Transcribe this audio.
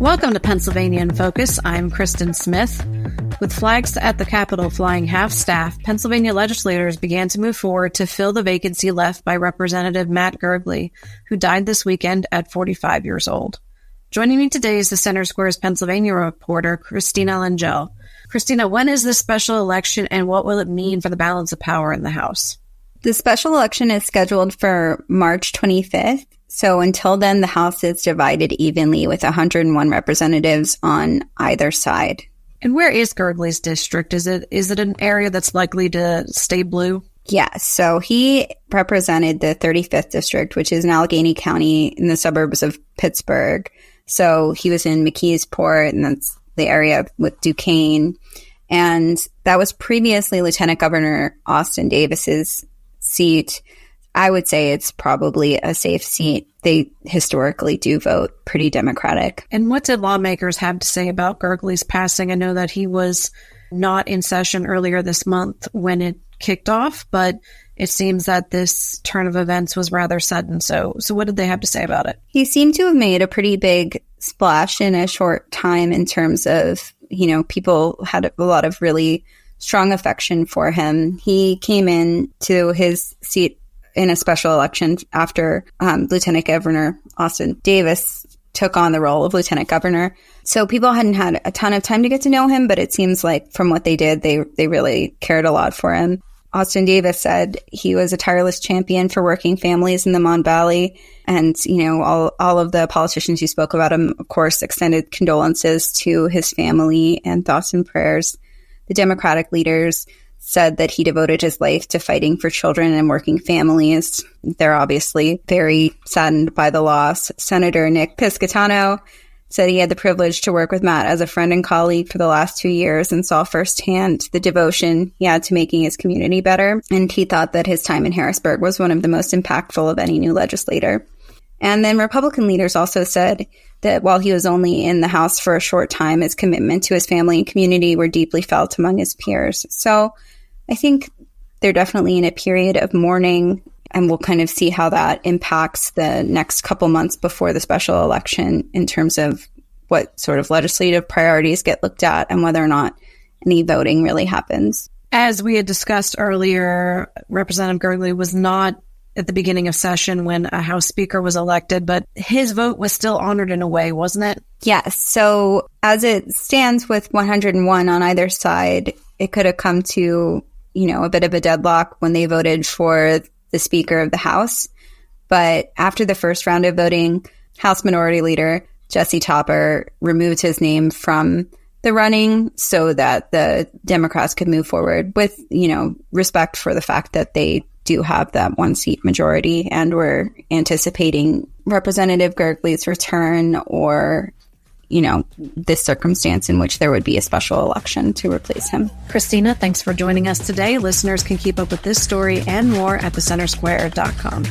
Welcome to Pennsylvania in Focus. I'm Kristen Smith. With flags at the Capitol flying half-staff, Pennsylvania legislators began to move forward to fill the vacancy left by Representative Matt Gergely, who died this weekend at 45 years old. Joining me today is the Center Square's Pennsylvania reporter, Christina Langell. Christina, when is this special election and what will it mean for the balance of power in the House? The special election is scheduled for March 25th. So until then, the House is divided evenly with 101 representatives on either side. And where is Gergely's district? Is it an area that's likely to stay blue? Yes. So he represented the 35th district, which is in Allegheny County in the suburbs of Pittsburgh. So he was in McKeesport, and that's the area with Duquesne. And that was previously Lieutenant Governor Austin Davis's seat. I would say it's probably a safe seat. They historically do vote pretty Democratic. And what did lawmakers have to say about Gergely's passing? I know that he was not in session earlier this month when it kicked off, but it seems that this turn of events was rather sudden. So what did they have to say about it? He seemed to have made a pretty big splash in a short time in terms of, people had a lot of really strong affection for him. He came in to his seat in a special election after Lieutenant Governor Austin Davis took on the role of Lieutenant Governor. So people hadn't had a ton of time to get to know him, but it seems like from what they did, they really cared a lot for him. Austin Davis said he was a tireless champion for working families in the Mon Valley. And, all of the politicians who spoke about him, of course, extended condolences to his family and thoughts and prayers. The Democratic leaders said that he devoted his life to fighting for children and working families. They're obviously very saddened by the loss. Senator Nick Piscitano said he had the privilege to work with Matt as a friend and colleague for the last 2 years and saw firsthand the devotion he had to making his community better. And he thought that his time in Harrisburg was one of the most impactful of any new legislator. And then Republican leaders also said that while he was only in the House for a short time, his commitment to his family and community were deeply felt among his peers. So I think they're definitely in a period of mourning, and we'll kind of see how that impacts the next couple months before the special election in terms of what sort of legislative priorities get looked at and whether or not any voting really happens. As we had discussed earlier, Representative Gergely was not at the beginning of session when a House Speaker was elected, but his vote was still honored in a way, wasn't it? Yes. So as it stands with 101 on either side, it could have come to a bit of a deadlock when they voted for the Speaker of the House. But after the first round of voting, House Minority Leader Jesse Topper removed his name from the running so that the Democrats could move forward with, respect for the fact that they do have that one seat majority and we're anticipating Representative Gergely's return or this circumstance in which there would be a special election to replace him. Christina, thanks for joining us today. Listeners can keep up with this story and more at thecentersquare.com.